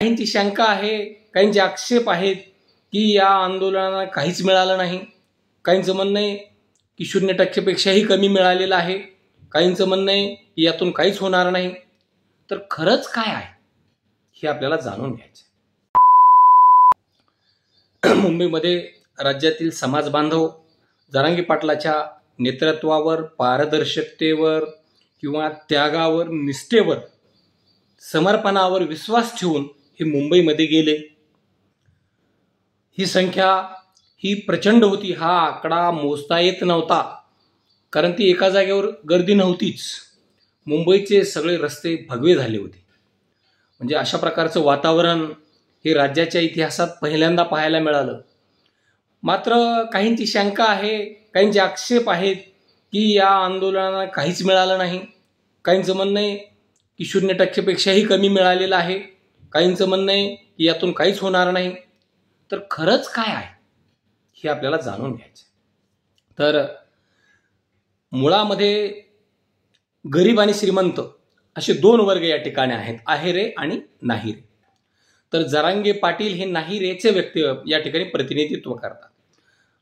काहींची शंका आहे, काहींचे आक्षेप आहेत की या आंदोलनाला काहीच मिळालं नाही. काहींचं म्हणणं आहे की 0% पेक्षाही कमी मिळालेलं आहे. काहींचं म्हणणं आहे की यातून काहीच होणार नाही. तर खरंच काय आहे हे आपल्याला जाणून घ्यायचं. मुंबईमध्ये राज्यातील समाज बांधव जरांगे पाटलाच्या नेतृत्वावर, पारदर्शकतेवर किंवा त्यागावर, निष्ठेवर, समर्पणावर विश्वास ठेवून हे मुंबईमध्ये गेले. ही संख्या ही प्रचंड होती. हा आकडा मोजता येत नव्हता, कारण ती एका जागेवर गर्दी नव्हतीच. मुंबईचे सगळे रस्ते भगवे झाले होते. म्हणजे अशा प्रकारचं वातावरण हे राज्याच्या इतिहासात पहिल्यांदा पाहायला मिळालं. मात्र काहींची शंका आहे, काहींचे आक्षेप आहेत की या आंदोलनाला काहीच मिळालं नाही. काहींचं म्हणणं आहे की 0% पेक्षाही कमी मिळालेलं आहे. काहींचं म्हणणं आहे की यातून काहीच होणार नाही. तर खरंच काय आहे हे आपल्याला जाणून घ्यायचं. तर मुळामध्ये गरीब आणि श्रीमंत असे दोन वर्ग या ठिकाणी आहेत, आहेरे आणि नाहीरे. तर जरांगे पाटील हे नाहीरेचे व्यक्ती या ठिकाणी प्रतिनिधित्व करतात.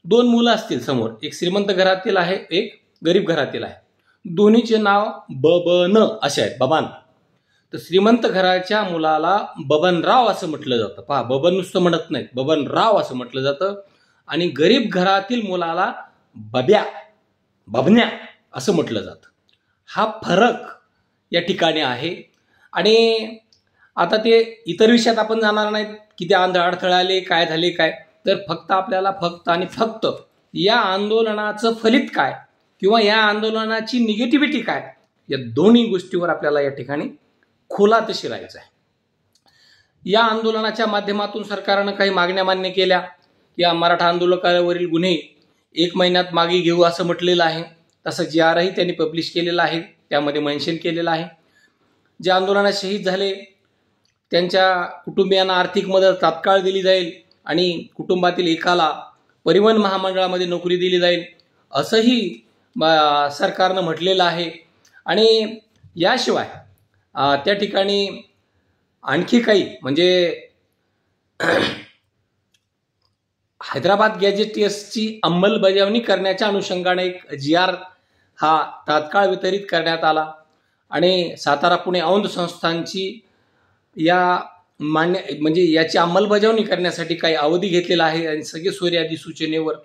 दोन मुलं असतील समोर, एक श्रीमंत घरातील आहे, एक गरीब घरातील आहे. दोन्हीचे नाव बबन असे आहेत, बबान. तर श्रीमंत घराच्या मुलाला बबनराव असं म्हटलं जातं. पहा, बबन नुसतं म्हणत नाहीत, बबनराव असं म्हटलं जातं. आणि गरीब घरातील मुलाला बबन्या असं म्हटलं जातं. हा फरक या ठिकाणी आहे. आणि आता ते इतर विषयात आपण जाणार नाहीत की ते अडथळे आले, काय झाले काय. तर फक्त आपल्याला फक्त या आंदोलनाचं फलित काय किंवा या आंदोलनाची निगेटिव्हिटी काय, या दोन्ही गोष्टीवर आपल्याला या ठिकाणी खोलात शिरायचं आहे. या आंदोलनाच्या माध्यमातून सरकारनं काही मागण्या मान्य केल्या की मराठा आंदोलकावरील गुन्हे 1 महिन्यात मागे घेऊ असं म्हटलेलं आहे. तसं GRही त्यांनी पब्लिश केलेलं आहे, त्यामध्ये मेन्शन केलेलं आहे. जे आंदोलनात शहीद झाले त्यांच्या कुटुंबियांना आर्थिक मदत तात्काळ दिली जाईल आणि कुटुंबातील एकाला परिवहन महामंडळामध्ये नोकरी दिली जाईल असंही सरकारनं म्हटलेलं आहे. आणि याशिवाय त्या ठिकाणी आणखी काही म्हणजे हैदराबाद गॅजेटियर्सची अंमलबजावणी करण्याच्या अनुषंगाने एक GR हा तात्काळ वितरित करण्यात आला. आणि सातारा पुणे औंध संस्थांची या म्हणजे याची अंमलबजावणी करण्यासाठी काही अवधी घेतलेला आहे. आणि सगळे सोयी अधिसूचनेवर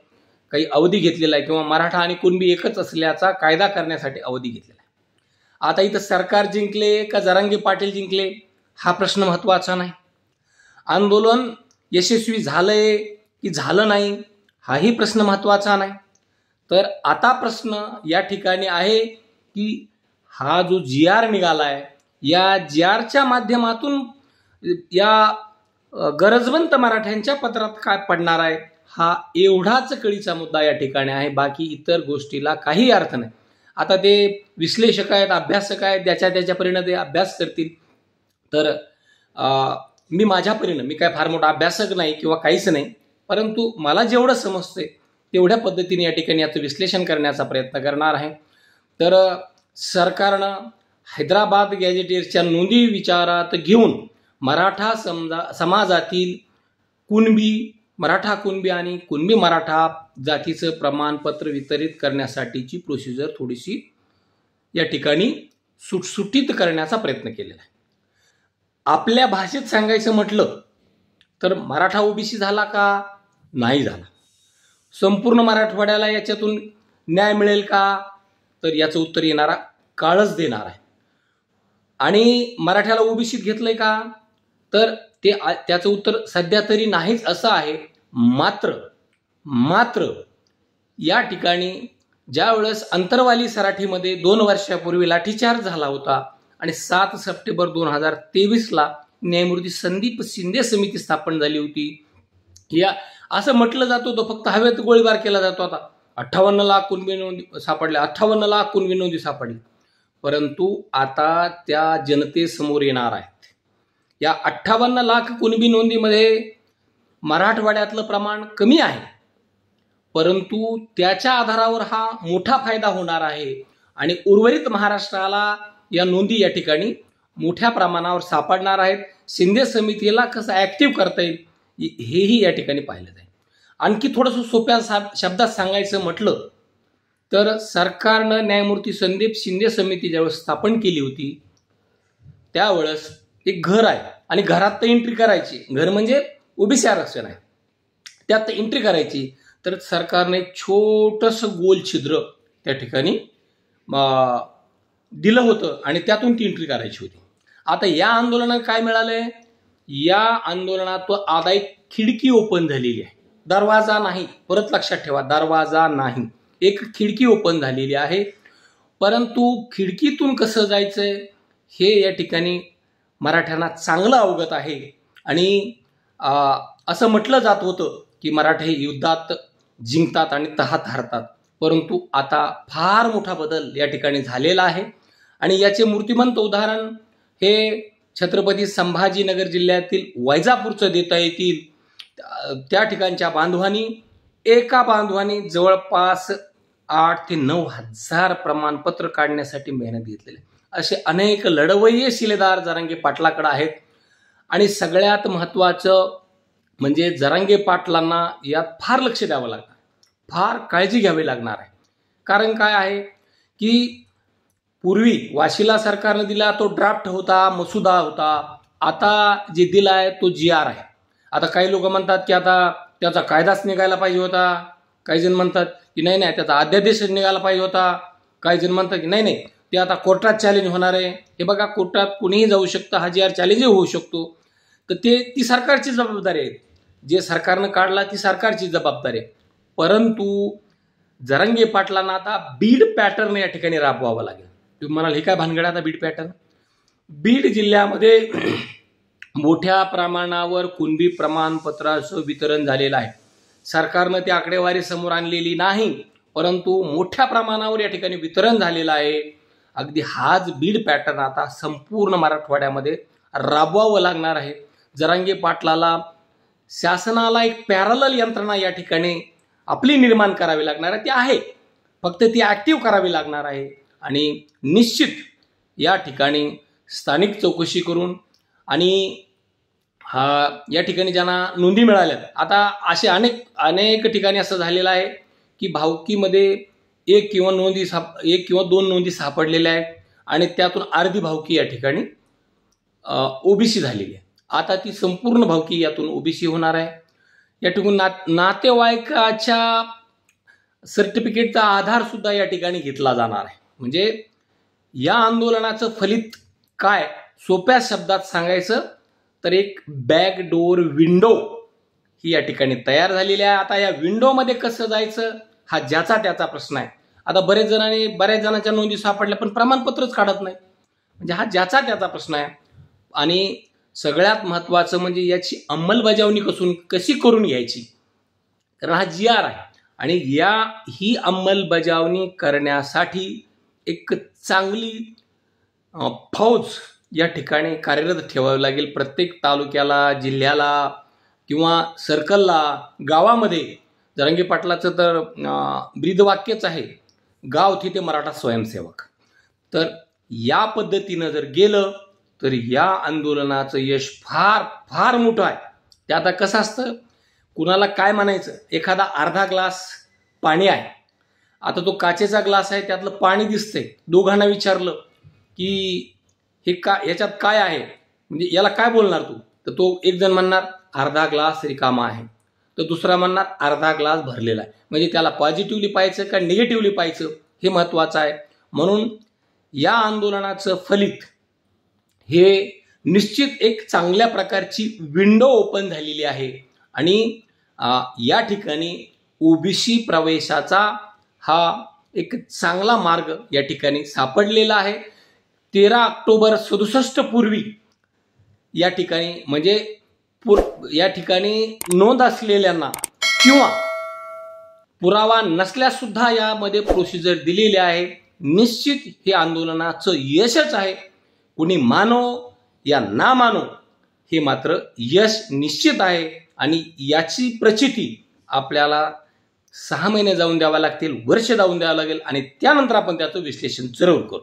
काही अवधी घेतलेला आहे किंवा मराठा आणि कुणबी एकच असल्याचा कायदा करण्यासाठी अवधी घेतलेला आहे. आता इथं सरकार जिंकले का जरांगे पाटील जिंकले हा प्रश्न महत्त्वाचा नाही. आंदोलन यशस्वी झालंय की झालं नाही हाही प्रश्न महत्त्वाचा नाही. तर आता प्रश्न या ठिकाणी आहे की हा जो GR निघालाय, या GRच्या माध्यमातून या गरजवंत मराठ्यांच्या पत्रात काय पडणार आहे, हा एवढाच कळीचा मुद्दा या ठिकाणी आहे. बाकी इतर गोष्टीला काही अर्थ नाही. आता ते विश्लेषक आहेत, अभ्यासक आहेत, त्याच्या परीनं ते अभ्यास करतील. तर मी माझ्या परीनं, मी काय फार मोठा अभ्यासक नाही किंवा काहीच नाही, परंतु मला जेवढं समजते तेवढ्या पद्धतीने या ठिकाणी याचं विश्लेषण करण्याचा प्रयत्न करणार आहे. तर सरकारनं हैदराबाद गॅजेटियर्सच्या नोंदी विचारात घेऊन मराठा समाजातील मराठा कुणबी आणि कुणबी मराठा जातीचं प्रमाणपत्र वितरित करण्यासाठीची प्रोसिजर थोडीशी या ठिकाणी सुटसुटीत करण्याचा प्रयत्न केलेला आहे. आपल्या भाषेत सांगायचं म्हटलं तर मराठा OBC झाला का नाही झाला, संपूर्ण मराठवाड्याला याच्यातून न्याय मिळेल का, तर याचं उत्तर येणारा काळच देणार आहे. आणि मराठ्याला OBCत घेतलंय का, तर त्याचं उत्तर सध्या तरी नाहीच असं आहे. मात्र या ठिकाणी ज्या वेळेस अंतरवाली सराठीमध्ये 2 वर्षापूर्वी लाठीचार्ज झाला होता आणि 7 सप्टेंबर 2023ला न्यायमूर्ती संदीप शिंदे समिती स्थापन झाली होती. या असं म्हटलं जात होतं फक्त हवेत गोळीबार केला जातो. आता 58 लाख कुणबी नोंदी सापडल्या, 58 लाख कुणबी नोंदी सापडल्या. परंतु आता त्या जनतेसमोर येणार आहेत. या 58 लाख कुणबी नोंदीमध्ये मराठवाड्यातलं प्रमाण कमी आहे, परंतु त्याच्या आधारावर हा मोठा फायदा होणार आहे. आणि उर्वरित महाराष्ट्राला या नोंदी या ठिकाणी मोठ्या प्रमाणावर सापडणार आहेत. शिंदे समितीला कसं ऍक्टिव्ह करता येईल हेही या ठिकाणी पाहिलं जाईल. आणखी थोडंसं सोप्या शब्दात सांगायचं म्हटलं तर सरकारनं न्यायमूर्ती संदीप शिंदे समिती ज्यावेळेस स्थापन केली होती त्यावेळेस एक घर आहे आणि घरात तर एंट्री करायची, घर म्हणजे ओबीसी आरक्षण आहे, त्यात एंट्री करायची तर सरकारने एक छोटंसं गोल छिद्र त्या ठिकाणी दिलं होतं आणि त्यातून ती एंट्री करायची होती. आता या आंदोलनात काय मिळालंय, या आंदोलनात आता एक खिडकी ओपन झालेली आहे, दरवाजा नाही, परत लक्षात ठेवा दरवाजा नाही, एक खिडकी ओपन झालेली आहे. परंतु खिडकीतून कसं जायचंय हे या ठिकाणी मराठ्यांना चांगलं अवगत आहे. आणि असं म्हटलं जात होतं की मराठे युद्धात जिंकतात आणि तहात हारतात, परंतु आता फार मोठा बदल या ठिकाणी झालेला आहे. आणि याचे मूर्तिमंत उदाहरण हे छत्रपती संभाजीनगर जिल्ह्यातील वैजापूरचं देता येतील. त्या ठिकाणच्या बांधवांनी एका बांधवांनी जवळपास 8 ते 9 हजार प्रमाणपत्र काढण्यासाठी मेहनत घेतलेली. असे अनेक लढवय्ये शिलेदार जरांगे पाटलाकडे आहेत. आणि सगळ्यात महत्त्वाचं म्हणजे जरांगे पाटलांना यात फार लक्ष द्यावं लागणार, फार काळजी घ्यावी लागणार आहे. कारण काय आहे की पूर्वी वाशिला सरकारने दिला तो ड्राफ्ट होता, मसुदा होता, आता जे दिलाय तो GR आहे. आता काही लोक म्हणतात की आता त्याचा कायदाच निघायला पाहिजे होता, काही जण म्हणतात की नाही नाही त्याचा अध्यादेश निघायला पाहिजे होता, काही जण म्हणतात की नाही नाही ते आता कोर्टात चॅलेंज होणार आहे. हे बघा कोर्टात कुणीही जाऊ शकतं, हा GR चॅलेंजही होऊ शकतो. तर ती सरकारची जबाबदारी आहे, जे सरकारनं काढला ती सरकारची जबाबदारी आहे. परंतु जरांगे पाटलांना आता बीड पॅटर्न या ठिकाणी राबवावं लागेल. तुम्ही म्हणाल हे काय भानगड आता बीड पॅटर्न? बीड जिल्ह्यामध्ये मोठ्या प्रमाणावर कुणबी प्रमाणपत्राचं वितरण झालेलं आहे. सरकारनं ती आकडेवारी समोर आणलेली नाही, परंतु मोठ्या प्रमाणावर या ठिकाणी वितरण झालेलं आहे. अगदी हाच बीड पॅटर्न आता संपूर्ण मराठवाड्यामध्ये राबवावं लागणार आहे. जरांगे पाटलाला शासनाला एक पॅरलल यंत्रणा या ठिकाणी आपली निर्माण करावी लागणार आहे. ती आहे, फक्त ती ऍक्टिव्ह करावी लागणार आहे. आणि निश्चित या ठिकाणी स्थानिक चौकशी करून आणि या ठिकाणी ज्यांना नोंदी मिळाल्यात, आता असे अनेक ठिकाणी असं झालेलं आहे की भावकीमध्ये एक किंवा 2 नोंदी सापडलेल्या आहेत आणि त्यातून अर्धी भावकी या ठिकाणी ओबीसी झालेली आहे. आता ती संपूर्ण भावकी यातून ओबीसी होणार आहे. या ठिकाणी नातेवाईकाच्या सर्टिफिकेटचा आधार सुद्धा या ठिकाणी घेतला जाणार आहे. म्हणजे या आंदोलनाचं फलित काय, सोप्या शब्दात सांगायचं तर एक बॅकडोर विंडो ही या ठिकाणी तयार झालेली आहे. आता या विंडोमध्ये कसं जायचं हा ज्याचा त्याचा प्रश्न आहे. आता बऱ्याच जणांच्या नोंदी सापडल्या पण प्रमाणपत्रच काढत नाही, म्हणजे हा ज्याचा त्याचा प्रश्न आहे. आणि सगळ्यात महत्त्वाचं म्हणजे याची अंमलबजावणी कशी करून घ्यायची, कारण हा GR आहे. आणि ही अंमलबजावणी करण्यासाठी एक चांगली फौज या ठिकाणी कार्यरत ठेवावी लागेल. प्रत्येक तालुक्याला, जिल्ह्याला किंवा सर्कलला, गावामध्ये जरांगे पाटलाचं तर ब्रीदवाक्यच आहे, गाव तिथे मराठा स्वयंसेवक. तर या पद्धतीनं जर गेलं तर या आंदोलनाचं यश फार फार मोठं आहे. ते आता कसं असतं, कुणाला काय म्हणायचं, एखादा अर्धा ग्लास पाणी आहे, आता तो काचेचा ग्लास आहे, त्यातलं पाणी दिसतंय, दोघांना विचारलं की याच्यात काय आहे, म्हणजे याला काय बोलणार तू, तर तो एक जण म्हणणार अर्धा ग्लास रिकामा आहे, तर दुसरा म्हणणार अर्धा ग्लास भरलेला आहे. म्हणजे त्याला पॉझिटिव्हली पाहायचं का निगेटिव्हली पाहायचं हे महत्त्वाचं आहे. म्हणून या आंदोलनाचं फलित हे निश्चित एक चांगल्या प्रकारची विंडो ओपन झालेली आहे. आणि या ठिकाणी ओबीसी प्रवेशाचा हा एक चांगला मार्ग या ठिकाणी सापडलेला आहे. 13 ऑक्टोबर 67 पूर्वी या ठिकाणी म्हणजे या ठिकाणी नोंद असलेल्यांना किंवा पुरावा नसल्यास सुद्धा यामध्ये प्रोसिजर दिलेली आहे. निश्चित हे आंदोलनाचं यशच आहे. कुणी मानो या ना मानो हे मात्र यश निश्चित आहे. आणि याची प्रचिती आपल्याला 6 महिने जाऊन द्यावा लागतील, वर्ष जाऊन द्यावं लागेल आणि त्यानंतर आपण त्याचं विश्लेषण जरूर करू.